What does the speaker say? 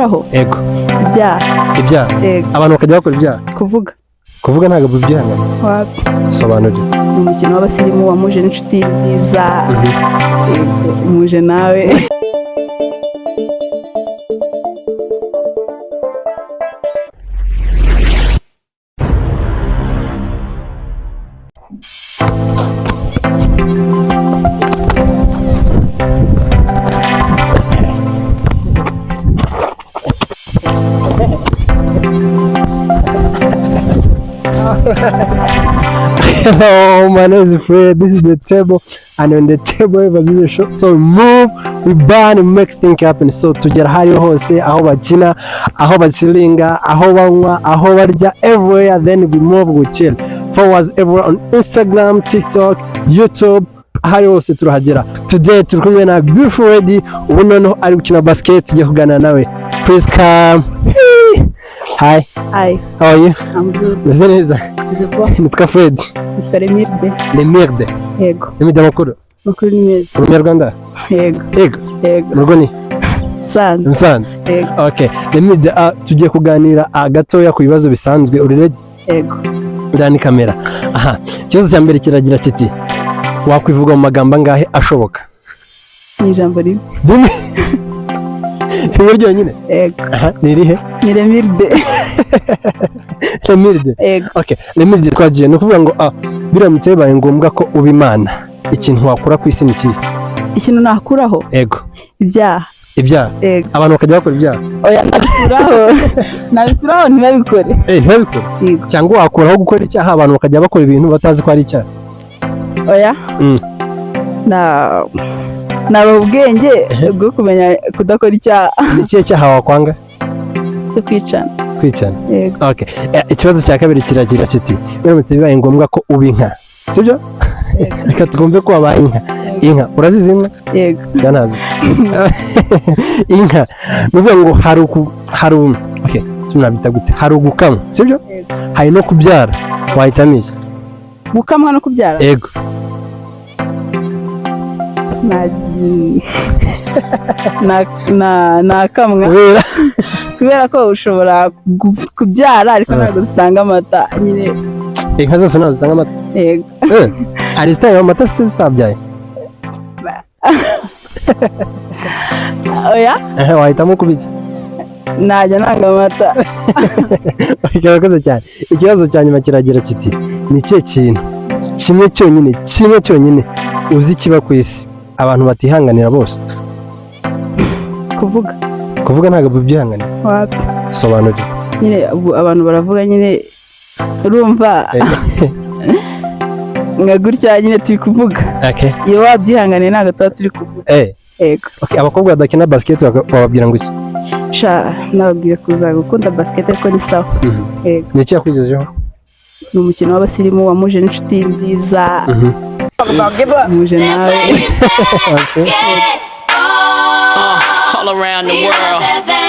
nakuraho Ego. ibyaha abantu bakajya bakora ibyaha kuvuga ntago byihangana wapi sobanura umukino w'abasirimu wamuje n'inshuti nziza muje nawe Hello, my name is Fred. This is the table, and on the table is a show. So we move, we burn, we make things happen. So tugera hariho hose, aho bakina, aho bachilinga, aho banywa, aho barya, everywhere. Then we move, we chill. Follow us everywhere on Instagram, TikTok, YouTube. Hari hose turahagera. Today turi kumwe na beautiful lady. Ubu noneho ari gukina basket, tugiye kuganira nawe. Please come. Hi. How are you? I'm good. Neza neza. Nitwa Fred. Lemirde. Yego. Lemirde makuru. Makuru ni meza. Umunyarwanda? Yego. Murugo ni? Nsanze. Yego. Okay. Lemirde tugiye kuganira gatoya ku bibazo bisanzwe. Uri ready? Yego. Ndani kamera. Aha. Ikibazo cya mbere kiragira kiti wakwivuga mu magambo angahe ashoboka? Ni ijambo rimwe. Rimwe ryonyine? Yego. Aha. Ni irihe? Ni Lemirde. Lemirde. Yego. Okay. Lemirde twagiye no kuvuga ngo biramutse bibaye ngombwa ko uba Imana, ikintu wakora ku isi ni iki? Ikintu nakuraho? Yego. Ibyaha. Yego. Abantu bakajya bakora ibyaha? Oya nabikuraho ntibabikore. Ntibabikore? Yego. Cyangwa wakuraho gukora icyaha abantu bakajya bakora ibintu batazi ko ari icyaha? Oya. Naba ubwenge bwo kumenya kudakora icyaha. Ni ikihe cyaha wakwanga? Kwicana. Yego. Okay. Ikibazo cya kabiri kiragira kiti biramutse bibaye ngombwa ko uba inka, sibyo? Reka tugombe ko waba inka. Urazizi inka? Yego. Yanazi. Inka. Nuvuga ngo hari okay, tunabita gute? Hari ugukamwa, sibyo? Hari no kubyara. Wahitamisha? Gukamwa no kubyara? Yego. Nakamwa kubera ko ushobora kubyara ariko ntabwo zitanga amata nyine. Inka zose ntabwo zitanga amata? Yego. Hari zitanga amata se zitabyaye? Oya. Wahitamo kubiki? Najya nanga amata. Kirakoze cyane. Ikibazo cya nyuma kiragira kiti ni ikihe kintu kimwe cyonyine uzi kiba ku isi abantu batihanganira bose? Kuvuga ntabwo bibyihanganira. Wapi? Sobanura. Nyine abantu baravuga nyine urumva nka gutya nyine turi kuvuga. Okay. Iyo wabyihanganiye ntabwo tuba turi kuvuga. Yego. Okay, abakobwa badakina basket wababwira ngo iki? Nababwiye kuza gukunda basket ariko ni sawa. Yego. Ni iki yakwigejeho? Ni umukino w'abasirimu wamuje n'inshuti nziza. Muje nawe. All around the world.